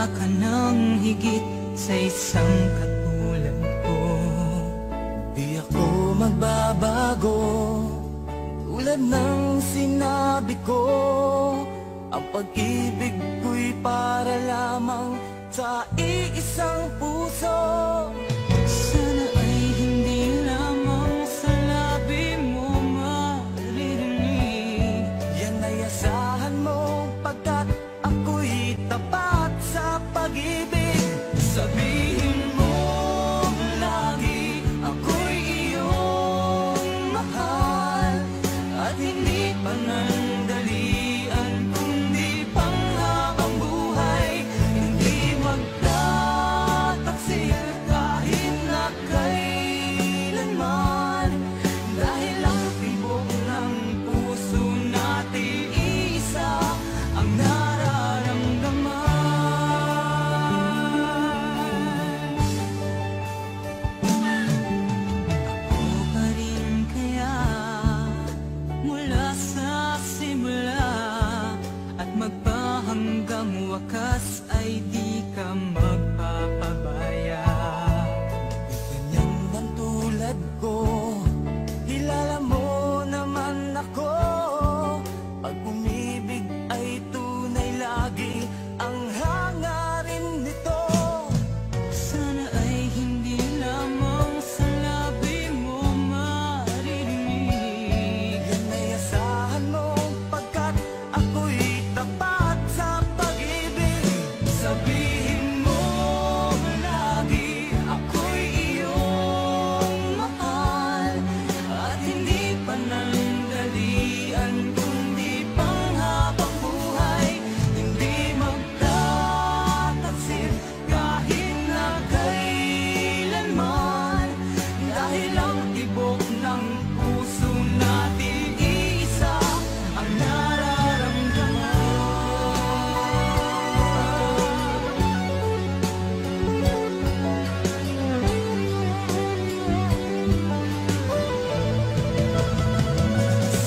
wala ka nang higit sa isang katulad ko. Di ako magbabago, tulad ng sinabi ko. Ang pag-ibig ko'y para lamang sa iisang puso. Sana ay hindi lamang sa labi mo maririnig. Yan ay asahan mo pagkat ako'y tapat sa pag-ibig. Sabihin mo lagi ako'y iyong mahal, at hindi panandalian kundi panghabang buhay. Hindi magtataksil kahit na kailanman, dahil ang tibok ng puso natin isa ang nararamdaman. Ako pa rin kaya mula sa simula, at magpahanggang wakas ay di ka magpapabaya. Ganyan man tulad ko, kilala mo naman ako. Pag umibig ay tunay, lagi ang hangarin nito. Sana ay hindi lamang sa labi mo maririnig. Yan ay asahan mo pagkat ako'y tapat sa pag-ibig. Sabihin mo lagi ako'y iyong mahal, at hindi panandalian kundi panghabang buhay. Hindi magtataksil kahit na kailanman, dahil ang tibok ng puso natin isa ang nararamdaman.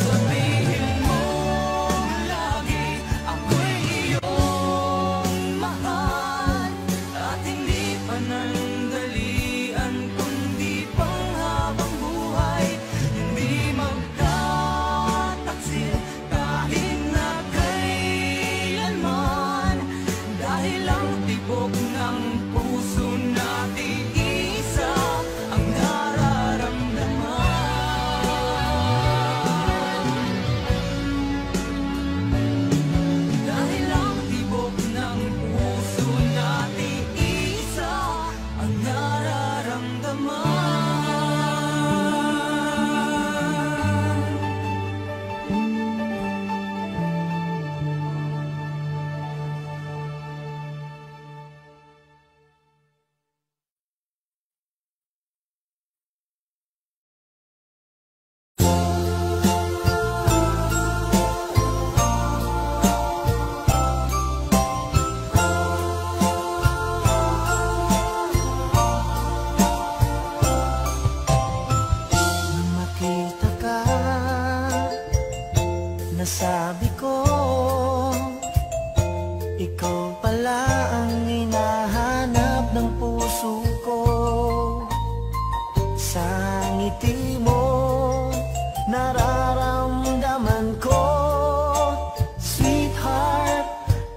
Sabihin mo lagi ako'y iyong mahal, at hindi panandalian kundi panghabang buhay. Hindi magtataksil kahit na kailanman, dahil ang tibok ng puso natin isa ang nararamdaman. Dahil ang tibok ng puso natin isa ang nararamdaman. Nang makita ka, nasabi ko, ikaw pala ang hinahanap ng puso ko. Sa ngiti mo, nararamdaman ko, sweetheart,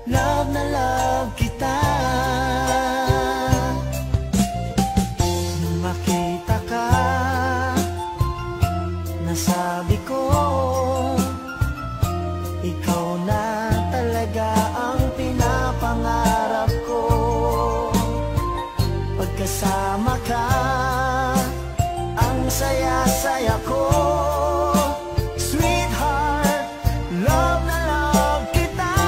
love na love kita. Nang makita ka, nasabi ko, ikaw na talaga ang pinapangarap ko. Pagkasama ka, ang saya-saya ko. Sweetheart, love na love kita.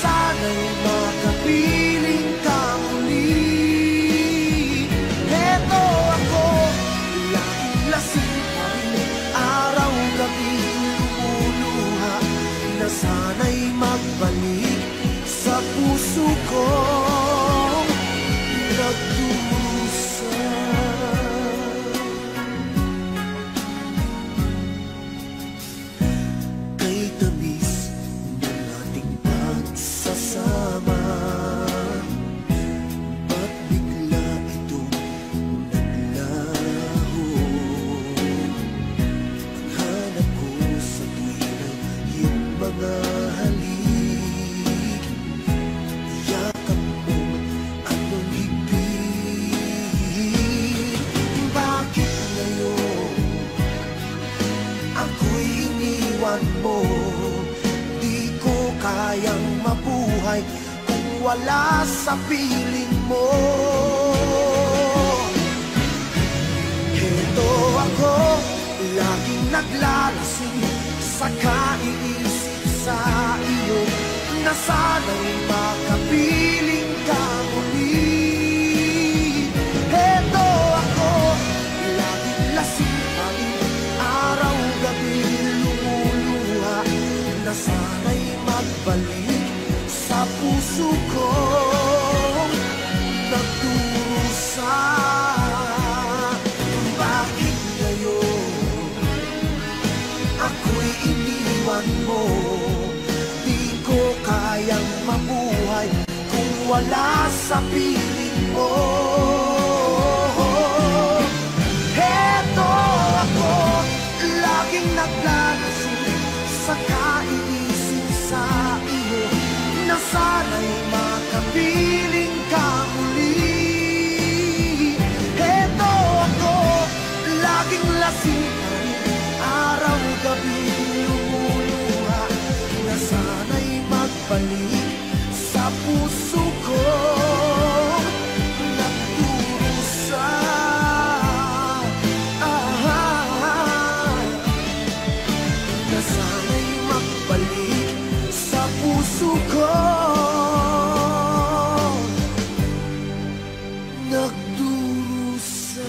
sana'y makapiling ka muli. Heto ako, laging lasing pa rin, araw-gabi lumuluha, na sana'y magbalik sa puso kong nagdurusa. Kay tamis ng ating pagsasama, ba't bigla itong naglaho? Ang hanap ko sa tuwing iyong mga halik, yakap mong anong higpit. Bakit ngayon ako'y iniwan mo? Di ko kayang mabuhay kung wala sa piling mo. Heto ako, laging naglalasing sa kaiisip sa iyo, na sana'y makapiling ka muli. Heto ako, laging lasing pa rin, araw-gabi lumuluha, na sana'y magbalik sa puso kong nagdurusa. Bakit ngayon ako'y iniwan mo? Di ko kayang mabuhay kung wala sa piling mo. Heto ako, laging naglalasing sa kaiisip sa iyo, na sana'y makapiling ka muli. Heto ako, laging lasing pa rin, araw-gabi lumuluha, na sana'y magbalik sa puso ko nagdurusa. Na sana'y magbalik sa puso ko nagdurusa.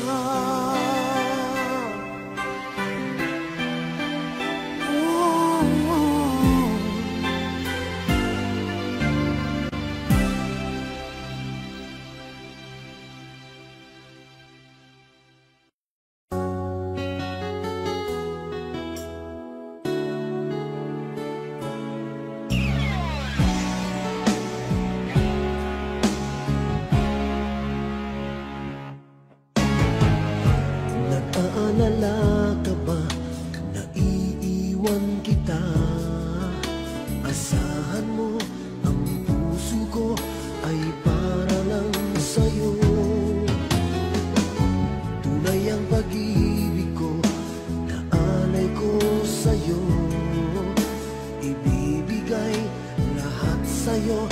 Nag-aalala ka ba na iiwan kita? Asahan mo, ang puso ko ay para lang sa'yo. Tunay ang pag-ibig ko na alay ko sa'yo, ibibigay lahat sa'yo,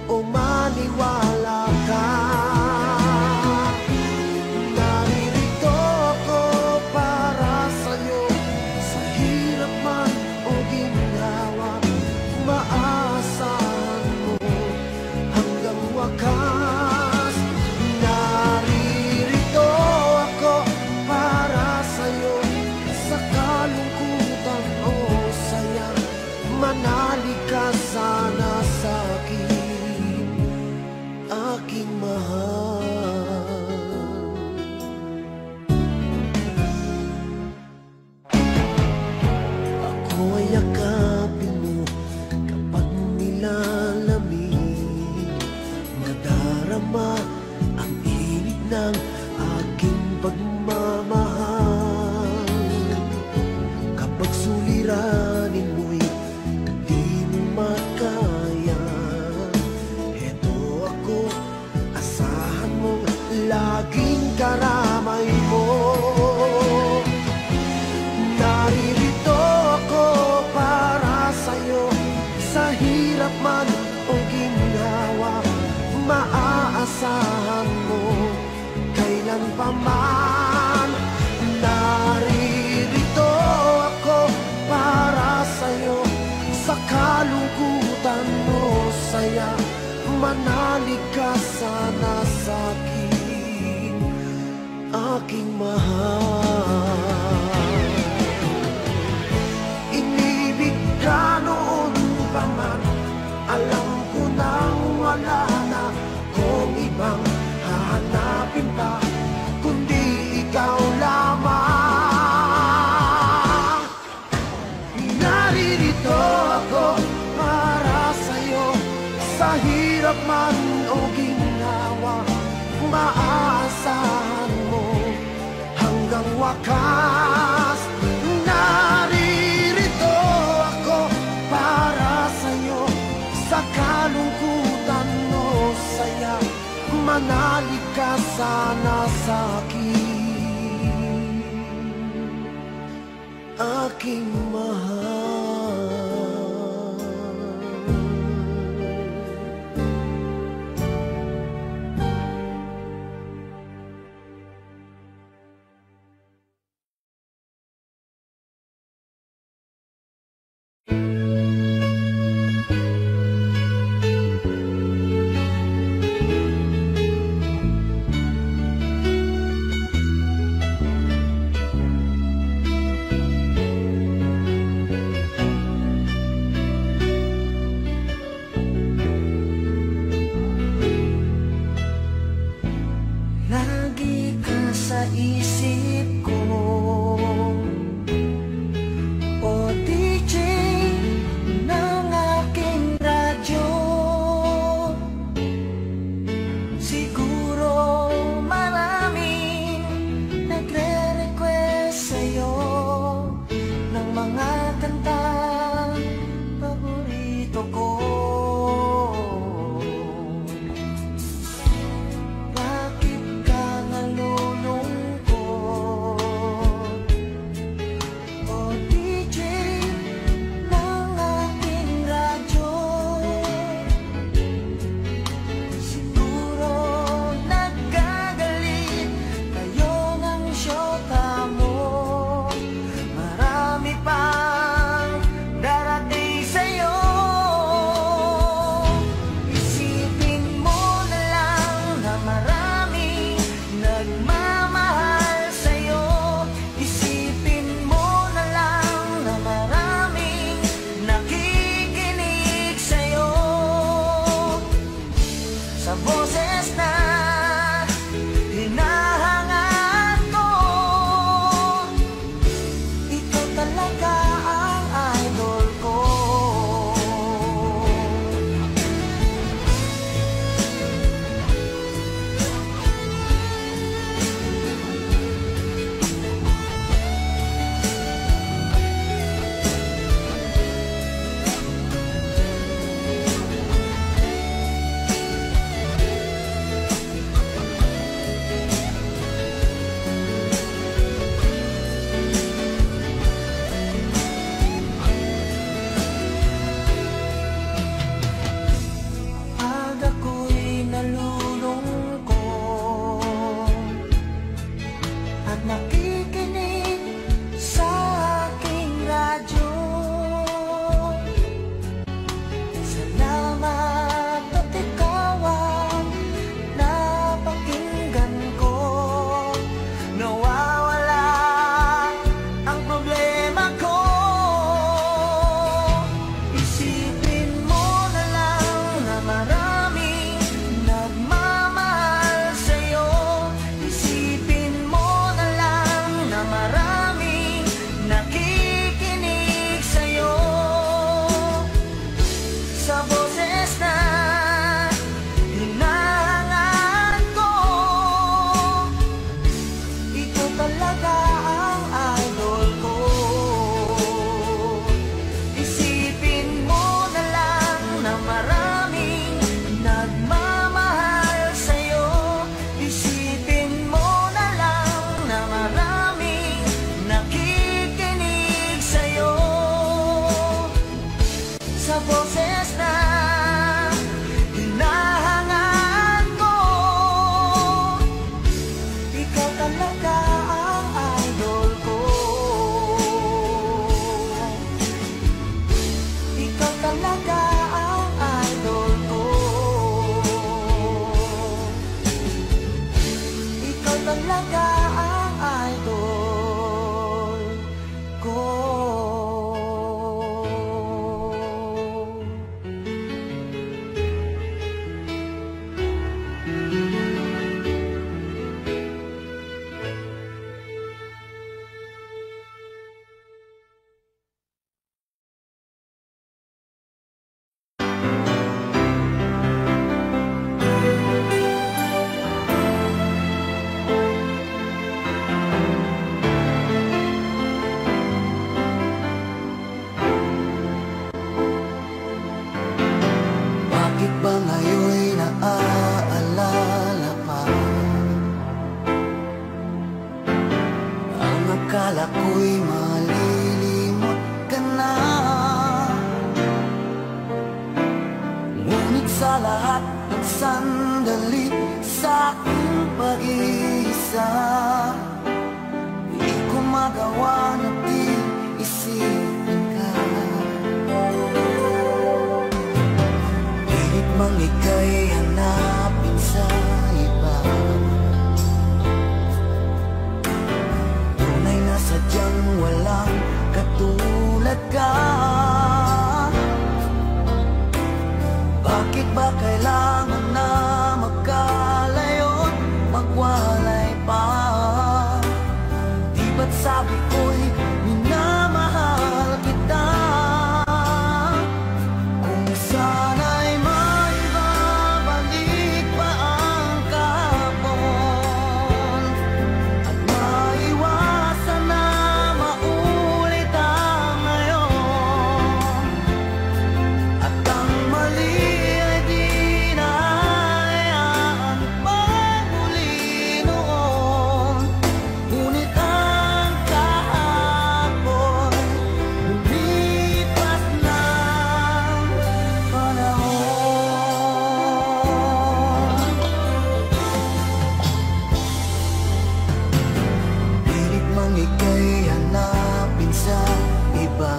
o maniwala ka. Naririto ako para sa'yo, sa hirap man o ginhawa, maaasahan mo hanggang wakas. Naririto ako para sa'yo, sa kalungkutan o saya, manalig ka sana sa'kin, aking mahal. Ako ay yakapin mo kapag nilalamig, nadarama ang init ng aking pagmamahal. Kapag suliranin mo'y di mo makaya, heto ako, asahan mo, laging karamay mo. Naririto ako para sa'yo, sa hirap man o ginhawa, maaasahan mo kailan pa man. Manalig ka sana sa'kin, aking mahal. Inibig ka noon pa man, alam ko nang wala na kung ibang hahanapin pa, kundi ikaw lamang. Naririto ako para sa'yo, sa hirap man o ginawa, maaasahan mo hanggang wakas. Naririto ako para sa'yo, sa kalungkutan o saya, manalig ka sana sa'kin, aking mahal. talaga ang idol ko. Bakit ba ngayon'y naaalala pa ang akala ko'y malilimot ka na? Ngunit sa lahat ng sandali sa aking pag-iisa, di ko magawa na di isipin ka. Pilit mang ika'y hanapin sa iba, tunay na sadyang walang katulad ka. Bakit ba kailangan na magkalayo't magwalay pa? Di ba't sabi ko'y minamahal kita? Kung sana'y maibabalik pa ang kahapon at maiwasan na maulit ang ngayon, at ang mali ay di na hayaan magmuli noon. Ngunit ang kahapon lumipas ng panahon. Pilit mang ika'y hanapin sa iba,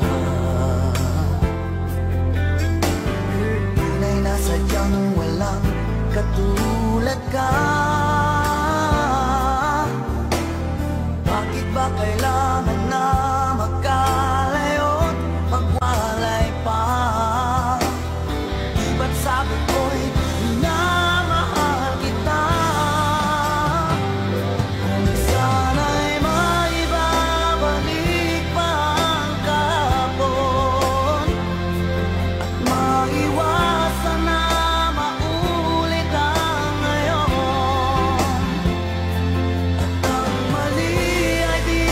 tunay na sadyang walang katulad ka. Bakit ba kailangan na magkalayo't magwalay pa? Di ba't sabi ko'y minamahal kita? Kung sana'y maibabalik pa ang kahapon at maiwasan na maulit ang ngayon, at ang mali ay di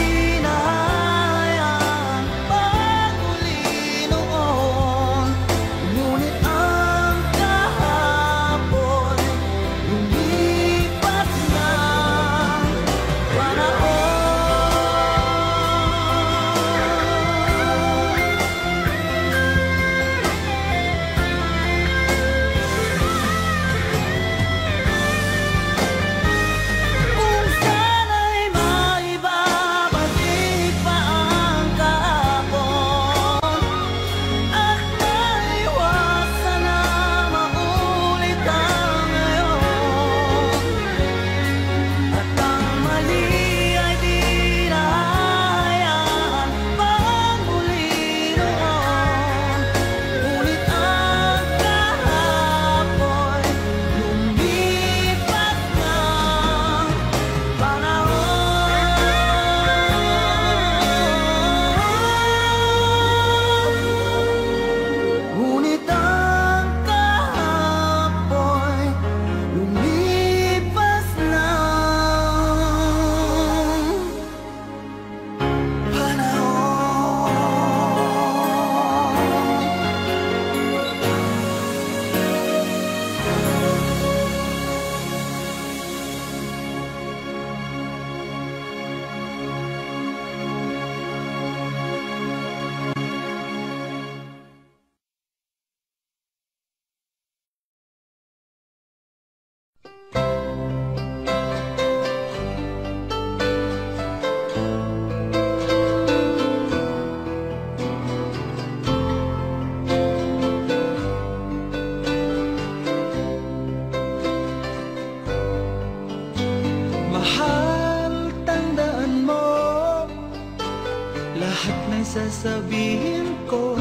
sasabihin ko.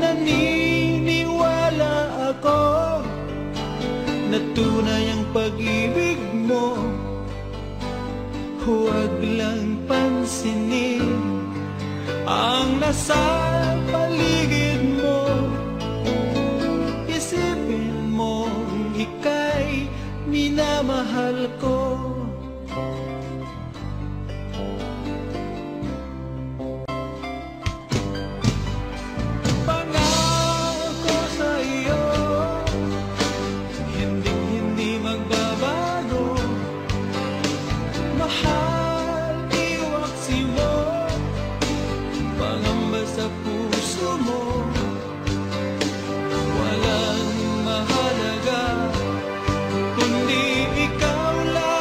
Naniniwala ako na tunay ang pag-ibig mo. Huwag lang pansinin ang nasa paligid mo. Isipin mo ika'y minamahal ko. Sa puso mo, walang mahalaga kundi ikaw lang.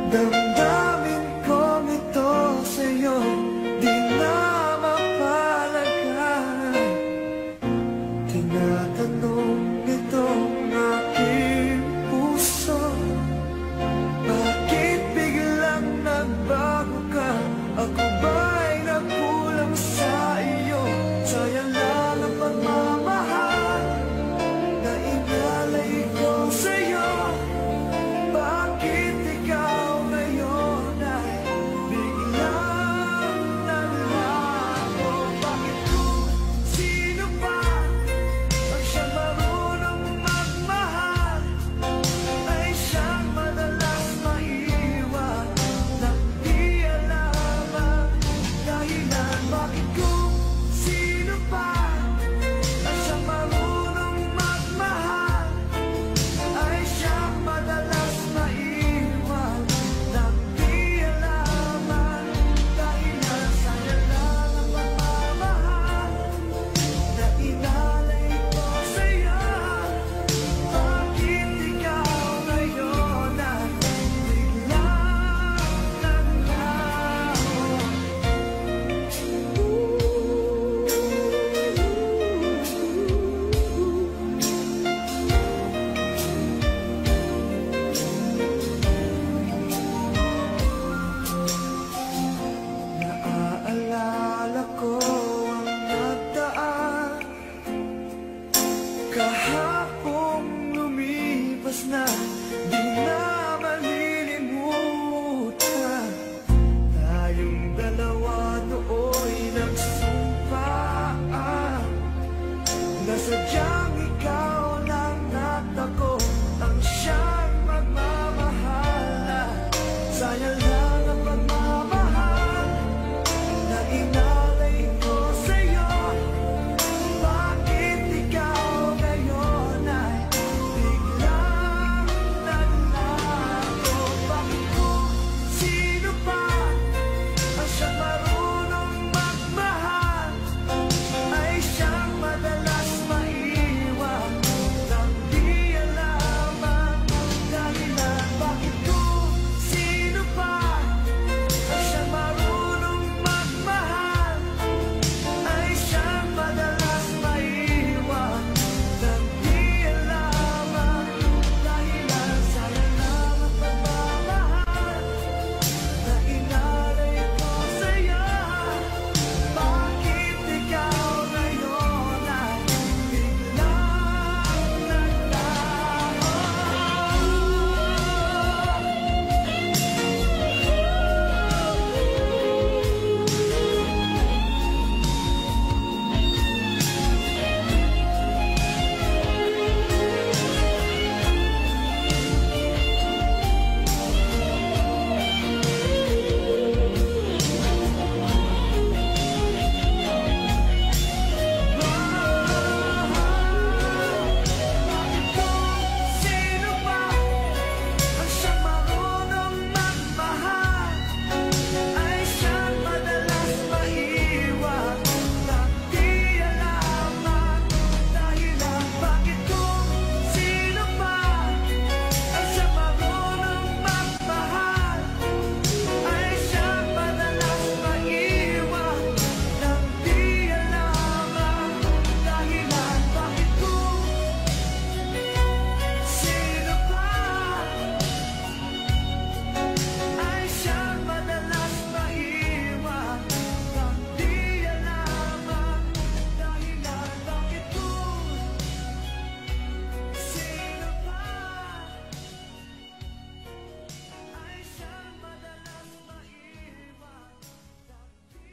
Damdamin kong ito sa'yo, di na mapalagay. Tinatanong itong aking puso, bakit biglang nagbago ka? Ako ba'y nagkulang sa iyo? Sayang lang ang pagmamahal na inalay ko sa'yo. Bakit ikaw ngayon ay biglang nalago? Bakit kung sino pa ang siyang marunong magmahal ay siyang madalas maiwan nang di alam ang dahilan? Bakit kung sino pa ang siyang marunong magmahal ay siyang madalas maiwan nang di alam ang dahilan? Sayang lang ang pagmamahal na inalay ko sa'yo. Bakit ikaw ngayon ay biglang naglaho? Naaalala ko ang nagdaan, kahapong lumipas na, di na malilimutan. Tayong dalawa nooy nagsumpaan na sadyang ikaw lang natako ang siyang magmamahal na. Sayang lang ang pagmamahal na inalay ko sa'yo. Bakit ikaw ngayon ay biglang naglago? Bakit kung sino pa ang siyang marunong magmahal ay siyang madalas maiwan nang di alam ang dahilan? Bakit kung sino pa ang siyang marunong magmahal ay siyang madalas maiwan nang di alam ang dahilan? Sayang lang ang pagmamahal na inalay ko sa'yo. Bakit ikaw ngayon ay biglang naglaho? Sino ba ang siyang marunong magmahal ay siyang madalas maiwan nang di alam ang dahilan? Bakit kung sino ba ang siyang marunong magmahal ay siyang madalas maiwan nang di alam ang dahilan? Bakit kung sino pa ay siyang madalas maiwan nang di alam ang dahilan? Bakit kung sino pa ay siyang madalas maiwan nang di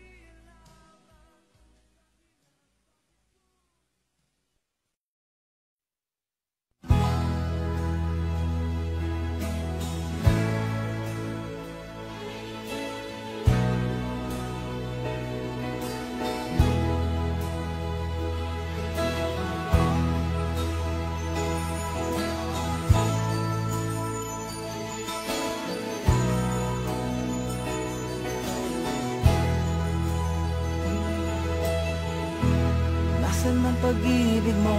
Nasaan ang pag-ibig mo?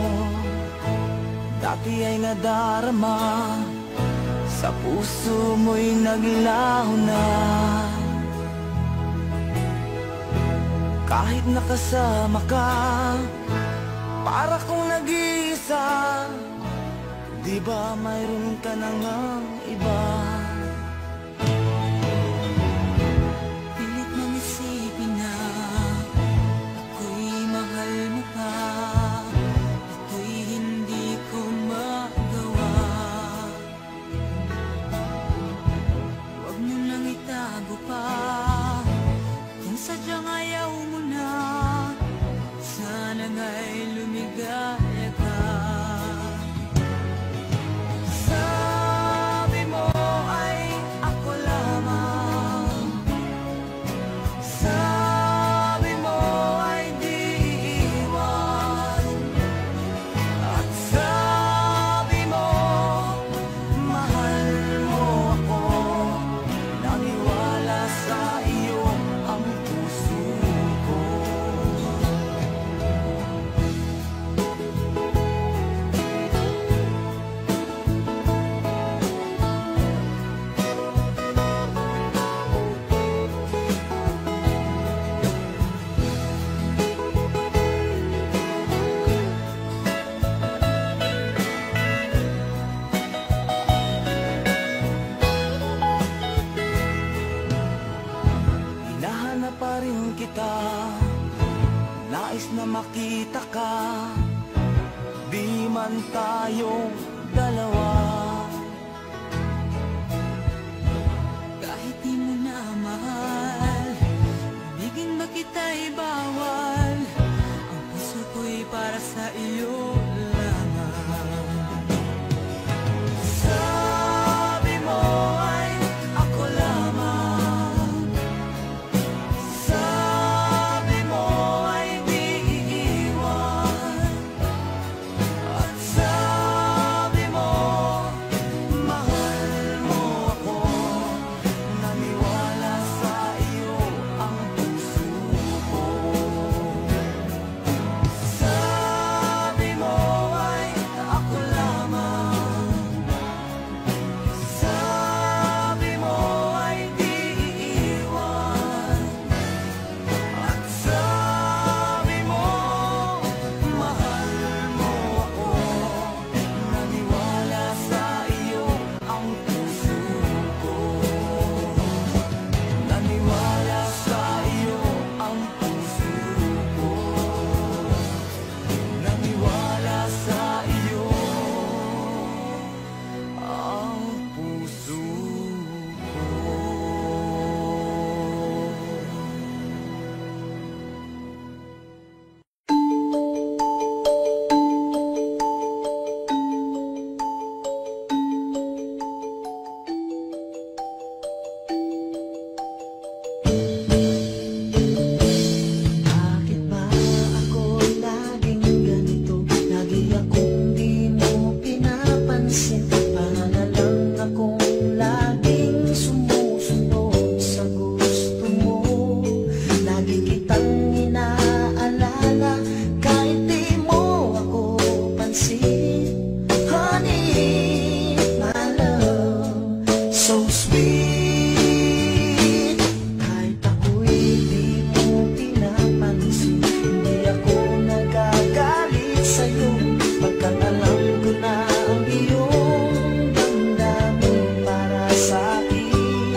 Dati ay nadarama sa puso mo'y naglaho na. Kahit nakasama ka, para kong nag-iisa. Di ba mayroon ka na ngang iba? Pilit mong isipin na ako'y mahal mo pa. Ito'y hindi ko magawa. Huwag mo nang itago pa. Kung sadyang ayaw mo na, sana nga'y lumigaya ka. Sabi mo ay ako lamang. Sabi mo ay di iiwan. At sabi mo, mahal mo ako. Naniwala sa iyo ang puso ko. Hinahanap pa rin kita, nais na makita ka. Di man tayong dalawa. Kahit di mo na mahal, ibigin ba kita'y bawal. Ang puso ko'y para sa iyo lamang. Sabi mo ay ako lamang. Sabi mo ay di iiwan. At sabi mo, mahal mo ako. Naniwala sa iyo ang puso ko. Sabi mo ay ako lamang. Sabi mo ay di iiwan. At sabi mo, mahal mo ako. Naniwala sa iyo ang puso ko. Naniwala sa iyo ang puso ko. Naniwala sa iyo ang puso ko. Bakit ba ako laging ganito? Lagi akong di mo pinapansin. Para na lang akong laging sumusunod sa gusto mo. Lagi kitang inaalala kahit di mo ako pansin. Honey, my love, so sweet. Kahit ako'y di mo pinapansin, hindi ako nagagalit sa'yo. Pagkat alam ko na ang iyong damdamin para sa'kin.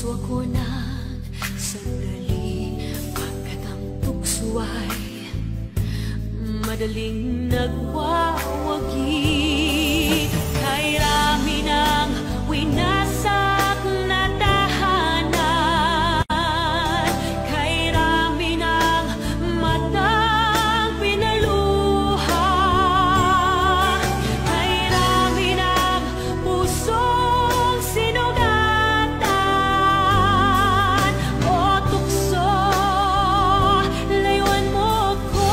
puso ako ng sandali, pagkat ang tukso ay madaling nagwawagi. Kay rami ng winasak na tahanan, kay rami ng matang pinaluha, kay rami ng pusong sinugatan. O tukso, layuan mo ko.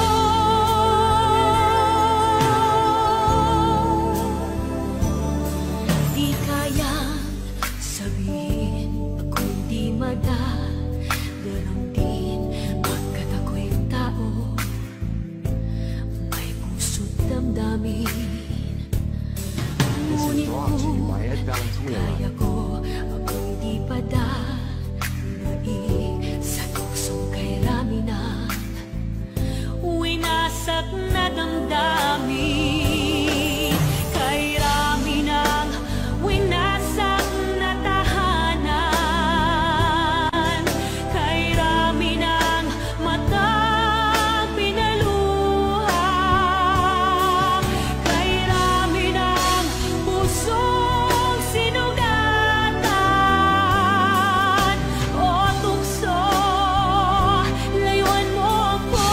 Di kayang sabihin ako'y di madadaramdin, pagkat ako'y tao, may puso't damdamin. Ngunit kung kaya ko, ako'y di padadai sa tuksong kay rami ng winasak na damdamin. Kay rami ng winasak na tahanan, kay rami ng matang pinaluha, kay rami ng pusong sinugatan. O tukso, layuan mo ko.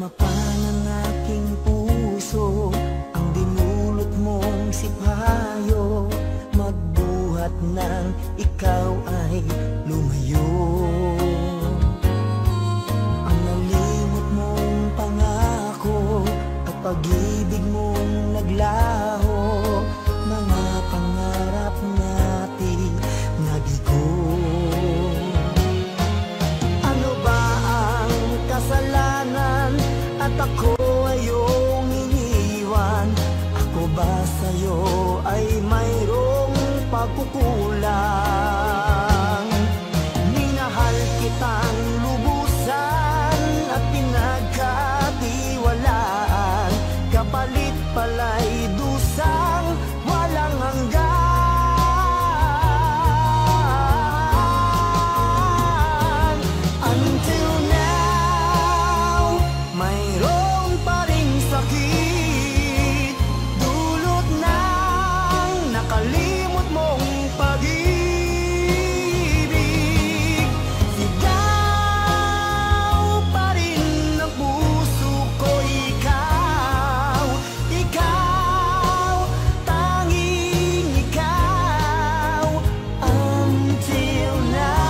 Sumapan ang aking puso, ang dinulot mong sipayo, magbuhat ng ikaw ay lumayo. Ang nalimot mong pangako at pag-ibig mong naglaho, mga pangarap natin nabigo. Ano ba ang kasalanan at ako ay iyong iniwan? Ako ba sa'yo ay mayroong pagkukulang? Minahal kitang lubusan at pinagkatiwalaan, kapalit pala'y dusang walang hanggan. Until now, mayroon pa ring sakit, dulot ng nakalimot mong pag-ibig. Sigaw pa rin ng puso ko, ikaw, ikaw, tanging ikaw. Until now.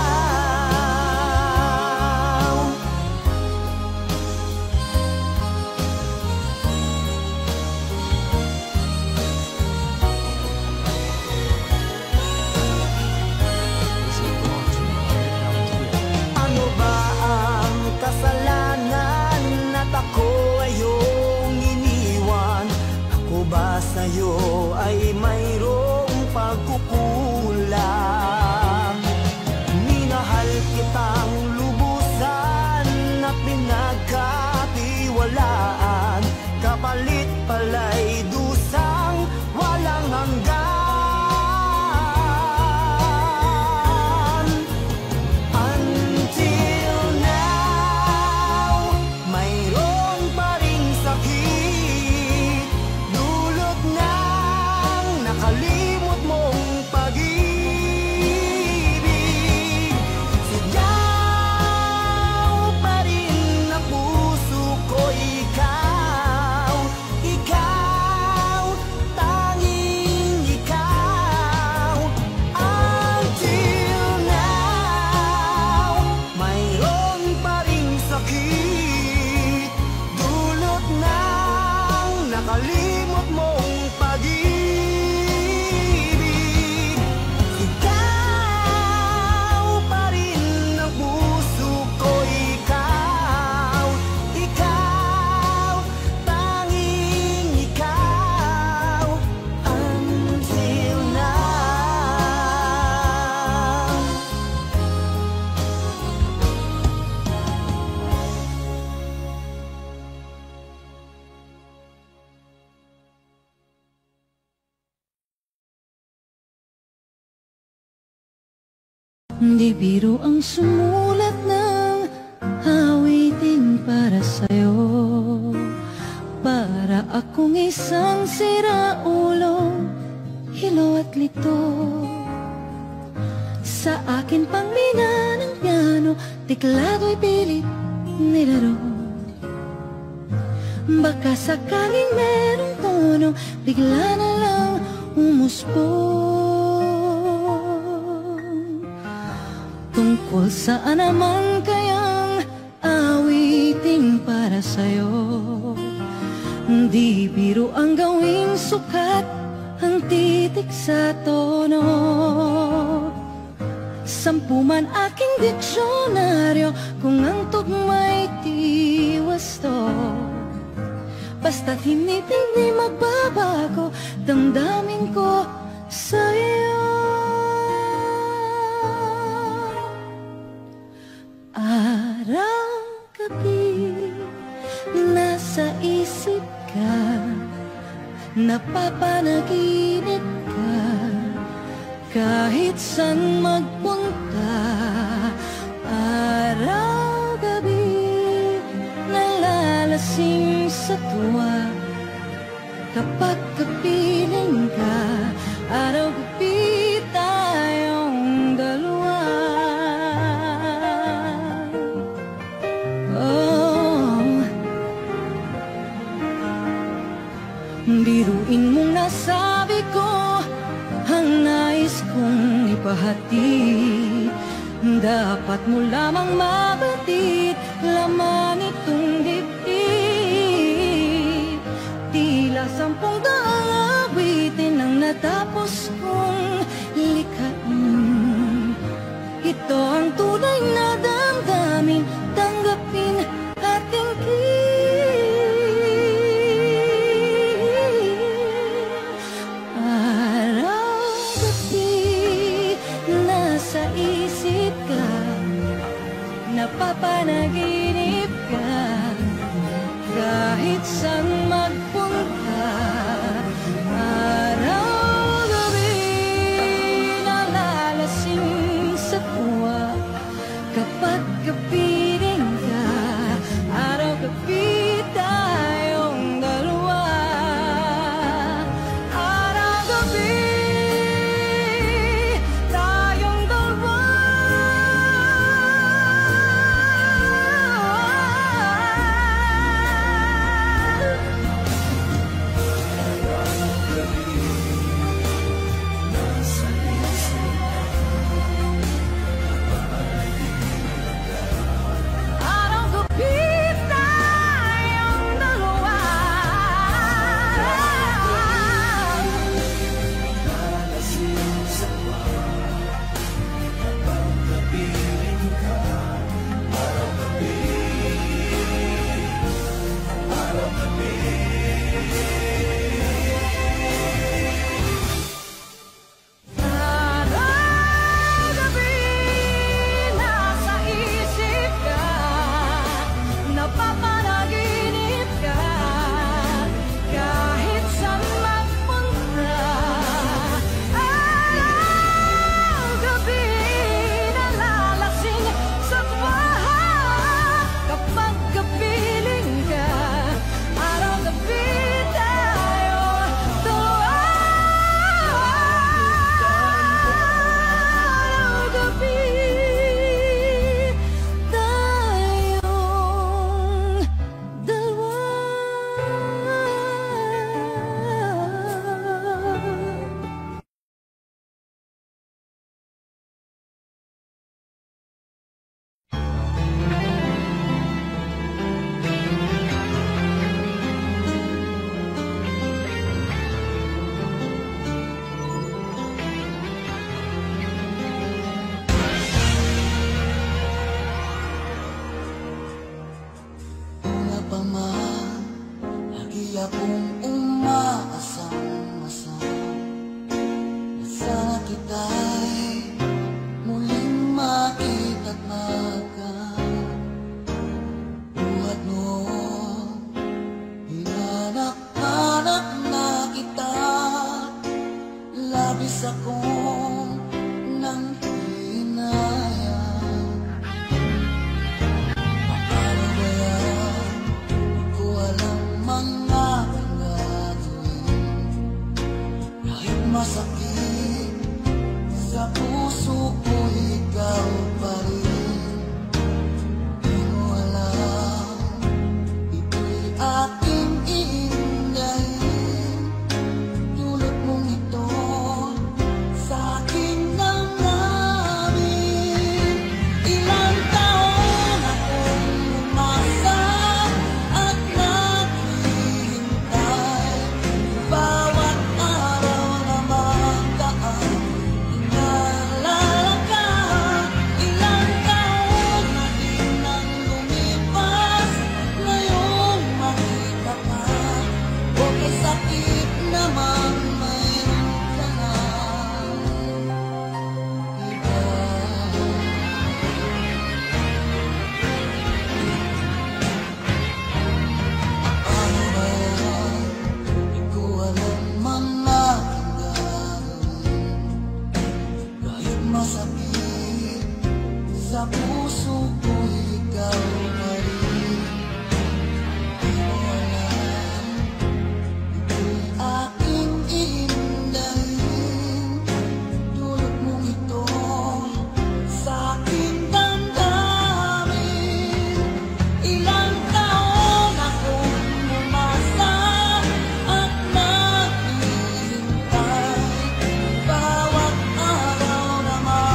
Ano ba ang kasalanan at ako ay iyong iniwan? Ako ba sa'yo ay mayroong pagkukulang? Minahal kitang lubusan at pinagkatiwalaan, kapalit pala'y dusang walang hanggan. Until now, mayroon pa ring sakit, dulot ng nakalimot mong pag-ibig. Sigaw pa rin ang puso ko, ikaw, ikaw, tanging ikaw. Until now, mayroon pa ring sakit, dulot ng nakalimot mong pag-ibig. Ikaw pa rin ang puso ko, ikaw, ikaw, tanging ikaw. Until now. Di biro ang sumulat ng awitin para sa'yo, para akong isang siraulong hilo at lito. Sa akin pang mina ng piano, tiklado'y pilit nilaro. Baka sakaling merong tono, bigla na lang umusbong. Tungkol saan naman kayang awiting para sa'yo? Di biro ang gawing sukat ang titik sa tono. 10 man aking diksyonaryo kung ang tugma'y tiwasto. Basta't hindi magbabago damdamin ko sa'yo. Araw-gabi nasa isip ka, napapanaginip ka, kahit saan magpunta. Araw-gabi nalalasing sa tuwa, kapag kapiling ka. Araw-gabi tayong dalawa. Oh, hati. Dapat mo lamang mabatid laman itong dibdib. Tila 10 daang awitin ang natapos kong likhain. Ito ang tunay na damdamin, tanggapin at tingin. Araw-gabi nasa isip ka, napapanaginip ka, kahit saan magpunta. Araw-gabi nalalasing sa tuwa kapag kapiling ka. Araw-gabi tayong dalawa. Araw-gabi tayong dalawa. Akong umaasang-asang na sana kita'y muling makita't buhat noon, hinanak-hanak na kita, labis akong nang hinayang. Paano ba yan? Di ko alam mga masakit sa puso ko, ikaw pa rin. Di mo alam, ito'y aking iingayin. Dulot mong ito sa aking damdamin. Ilang taon akong umasa at naghihintay. Bawat sa puso ko, ikaw pa rin. Di mo alam, ito'y aking iindahin. Dulot mong ito sa aking damdamin. Ilang taon akong umasa at naghihintay. Bawat araw naman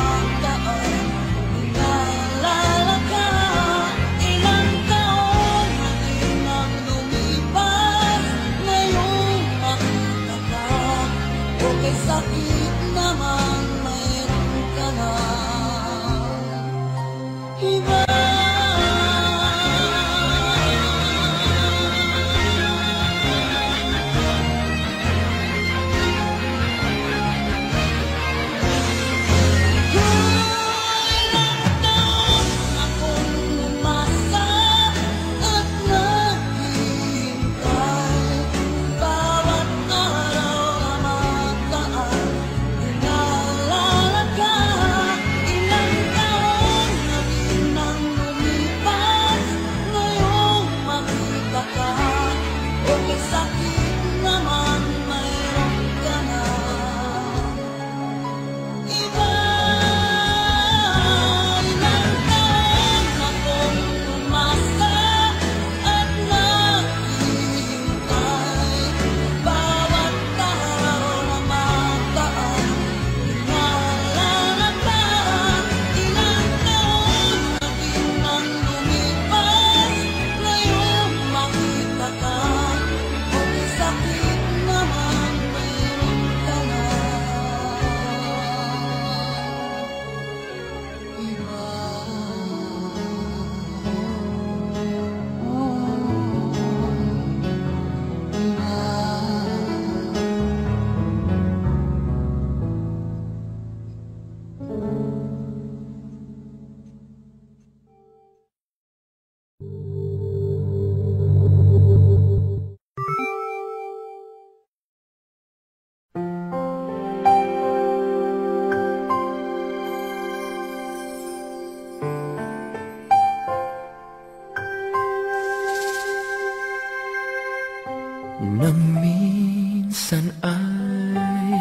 na minsan ay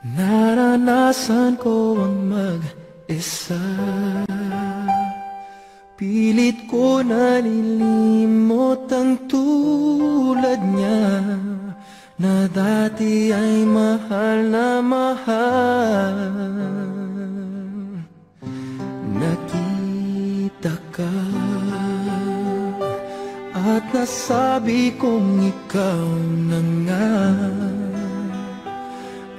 naranasan ko ang mag-isa. Pilit ko nalilimot ang tulad niya na dati ay mahal na mahal. Nakita ka at nasabi kong ikaw na nga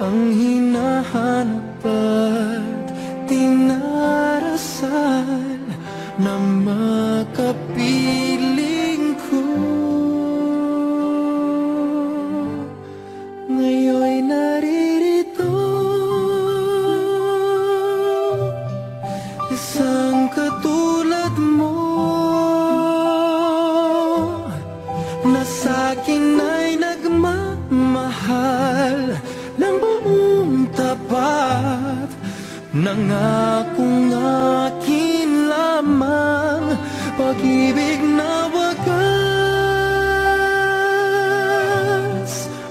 ang hinahanap at tinarasal na makapiling ko. Ngayon'y naririto, isang katulad mo na sa'kin ay nagmamahal ng buong tapat. Nangakong akin lamang pag-ibig na wagas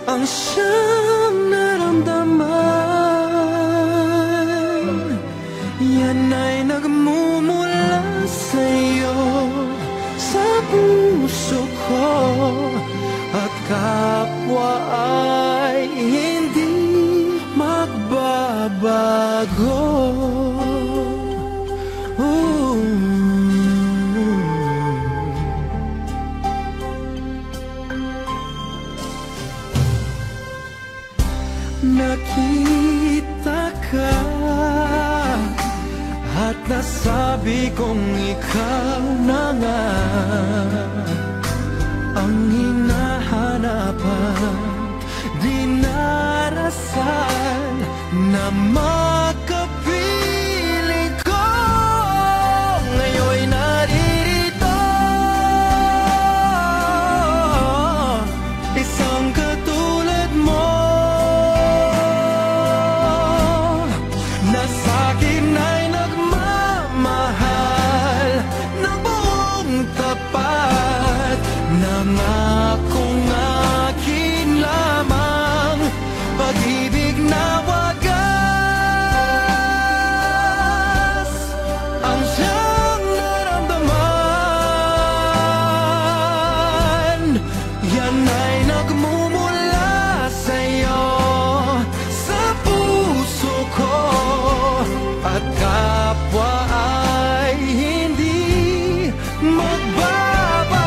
ang siyang naramdaman. Yan ay nagmumula sa'yo, sa puso ko, at kapwa ay hindi magbabago. Nakita ka at nasabi kong ikaw na nga ang hinahanap at dinarasal na makapiling ko. Ngayon'y naririto, isang katulad mo na sa'kin ay nagmamahal ng buong tapat. Nangakong akin lamang pag-ibig na wagas ang siyang naramdaman. Yan ay nagmumula sa'yo, sa puso ko, at kapwa ay hindi magbabago.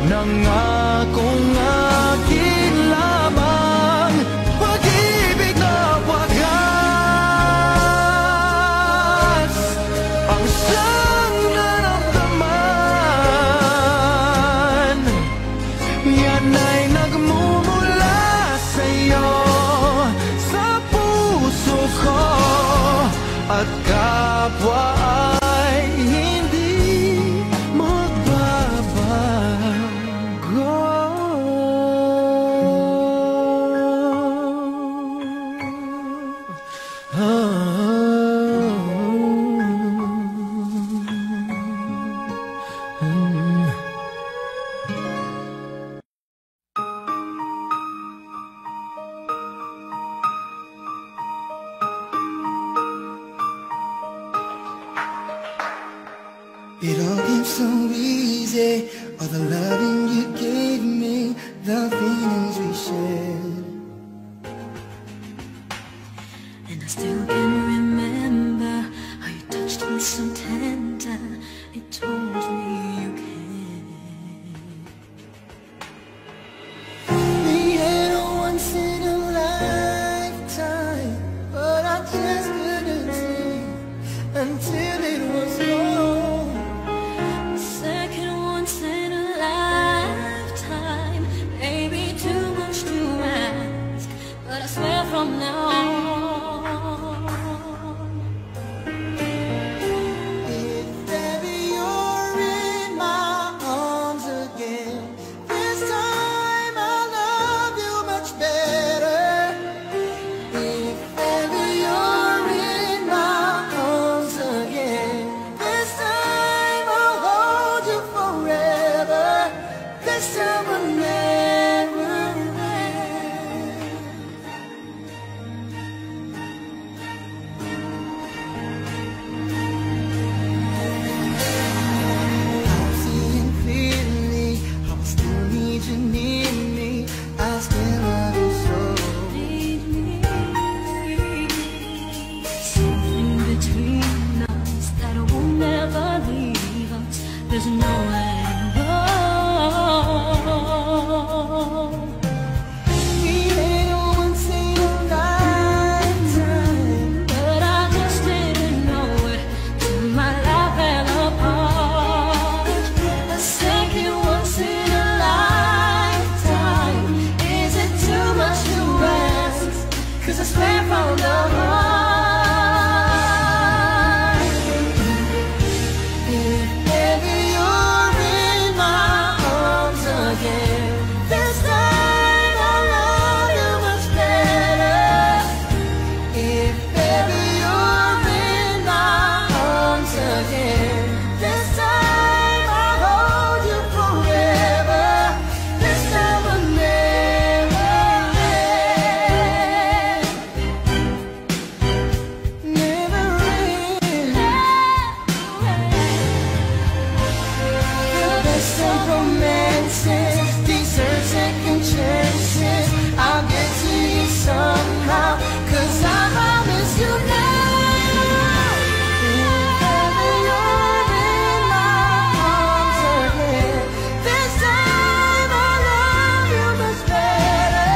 Nangakong akin lamang pag-ibig na wagas ang siyang naramdaman. Yan ay nagmumula sa'yo, sa puso ko, at kapwa ay hindi It all came so easy, all the loving you gave me, the feelings we shared. And I still can remember how you touched me so tender. It told me you cared. We had a once there's nowhere to go. We made it once in a lifetime, But I just didn't know it till my life fell apart. a second once in a lifetime. Is it too much to ask? 'Cause I swear from the heart, if ever you're in my arms again, this time I'll love you much better. If ever you're in my arms again, this time I'll hold you forever. This time will never end. Never end. The best of romances deserve second chances. I'll get to you somehow, 'cause I promise you now. If ever you're in my arms again, this time I'll love you much better.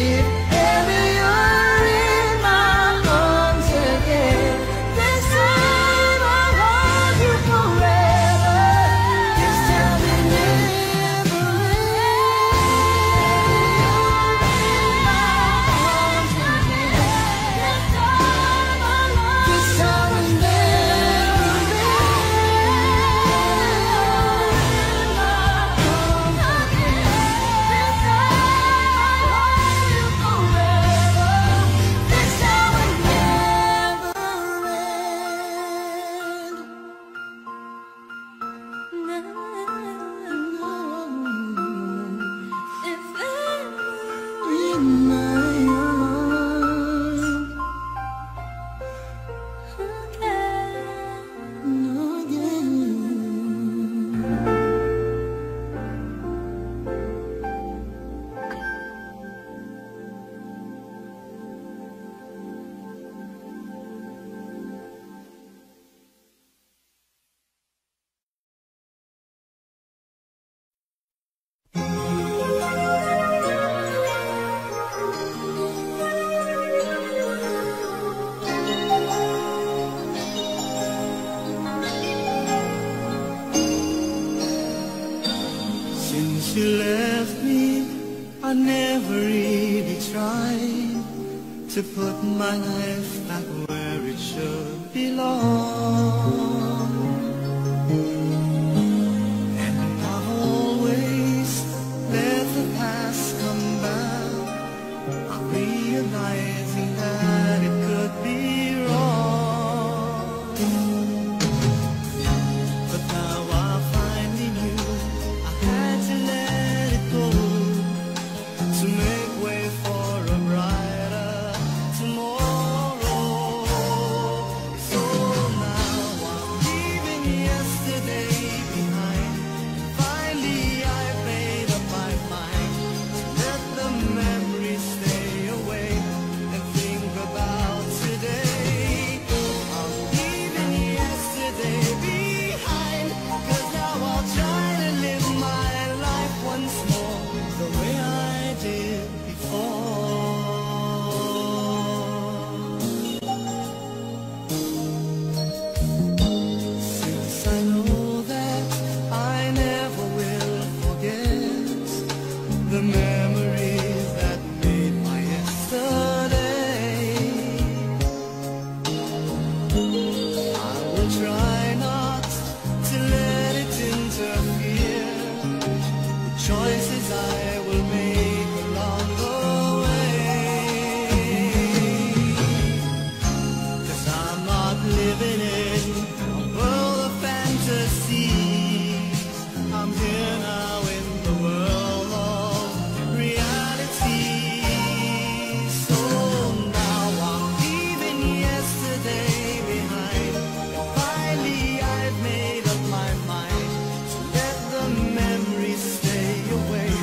If ever you're in my arms again, this time I'll hold you forever. This time will never end. This time will Since you left me, I never really tried to put my life back where it should belong. And I've always let the past come back, I'm realizing that it could be wrong. But now I finally knew I had to let it go to make way for a brighter tomorrow. So now I'm leaving yesterday behind. Finally I made up my mind to let the memories stay away and think about today. I'm leaving yesterday behind, 'cause now I'll try to live my life once more the way I did before. Since I know that I never will forget the memories that made my yesterday, I will try not to let it interfere the choices I will make along the way. 'Cause I'm not living in a world of fantasies. I'm here now in the world of reality. So now I'm leaving yesterday behind. Finally I've made up my mind to let the memories stay away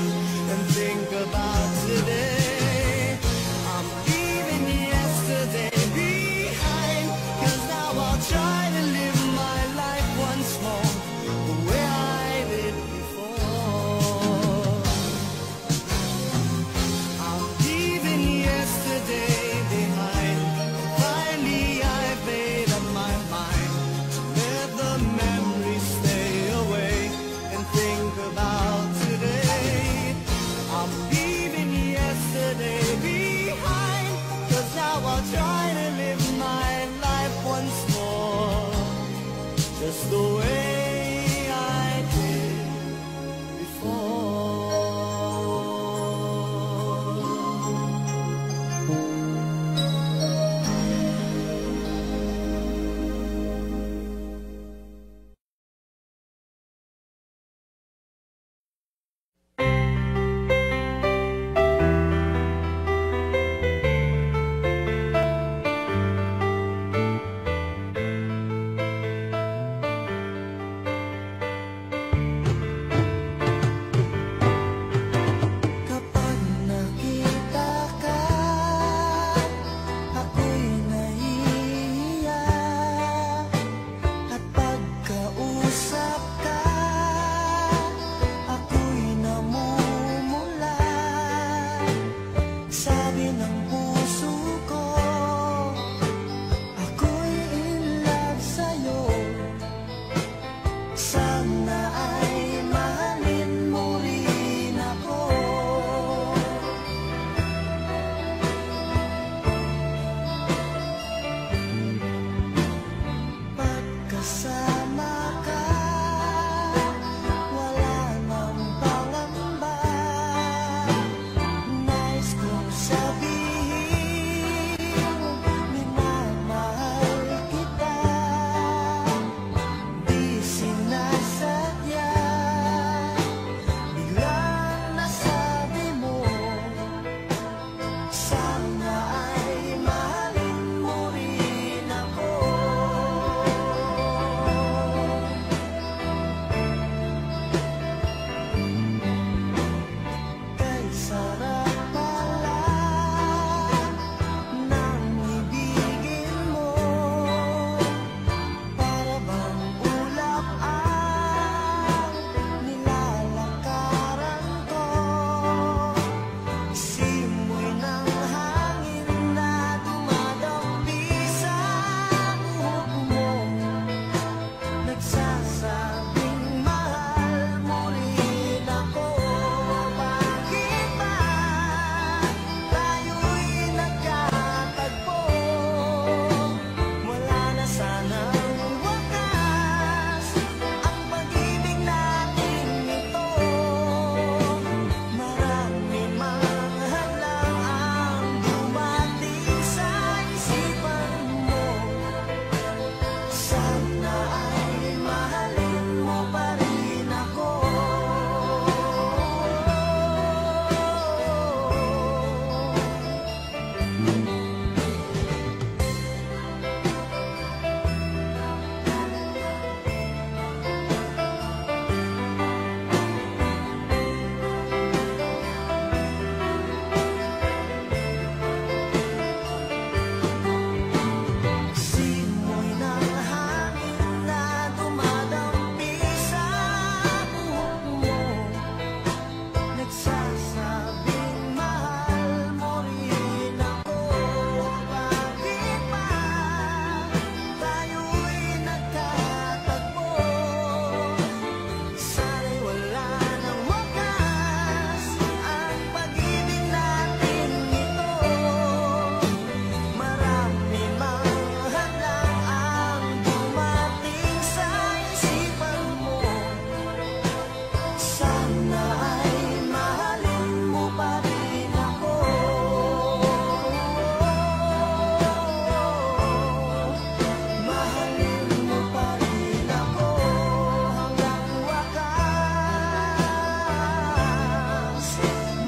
and think about today. I'm leaving yesterday behind, 'cause now I'll try to live my life once more just the way I did before. Kapag nakita ka, ako'y nahihiya. At pagkausap ka, ako'y namumula. Sabi ng puso ko, ako'y in love sa'yo. Sana ay mahalin mo rin ako. Pagkasama ka, wala nang pangamba. Nais kong sabihin, minamahal kita. Di sinasadya, biglang nasabi mo, sana ay mahalin mo rin ako. Kay sarap pala ng ibigin mo, para bang ulap ang nilalakaran ko. Simoy ng hangin na dumadampi sa buhok mo, nagsasabing mahal mo rin ako. Bakit ba tayo'y nagkatagpo? Wala na sanang wakas ang pag-ibig natin ito. Marami mang hadlang ang dumating sa isipan mo. Sana ay mahalin mo pa rin ako. Simoy ng hangin na dumadampi sa buhok mo, nagsasabing mahal mo rin ako. Bakit ba tayo'y nagkatagpo? Sana'y wala nang wakas ang pag-ibig natin ito. Marami mang hadlang ang dumating sa isipan mo. Sana ay mahalin mo pa rin ako. Mahalin mo pa rin ako hanggang wakas.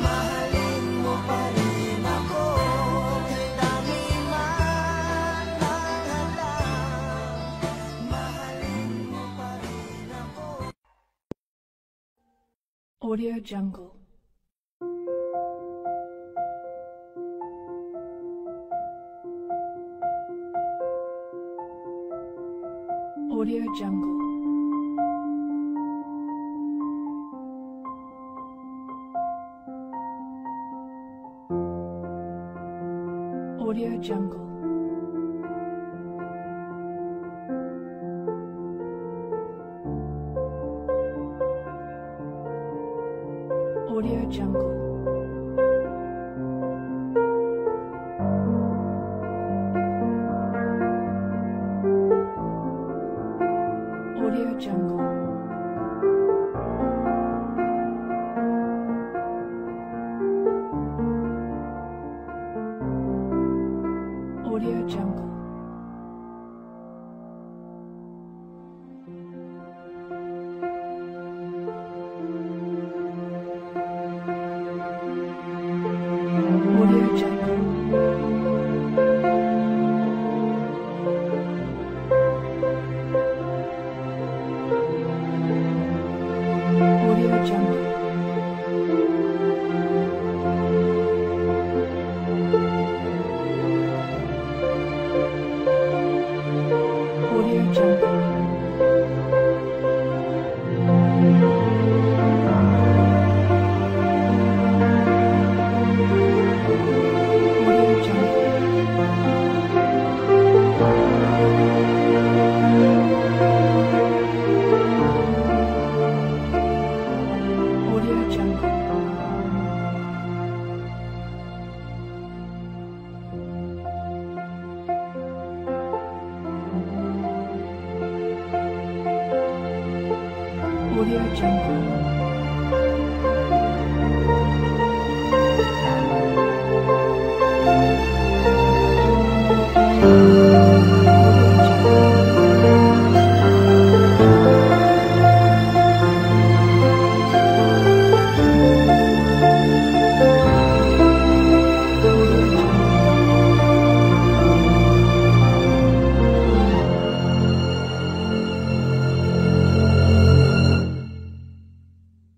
Mahalin mo pa rin ako kahit dami man ang hadlang. Mahalin mo pa rin ako. Audio Jungle. Audio Jungle. Audio Jungle. Audio Jungle. Audio Jungle. Audio Jungle. Audio Jungle. Audio Jungle. Audio Jungle. Audio Jungle. Audio Jungle. Audio Jungle.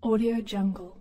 Audio Jungle.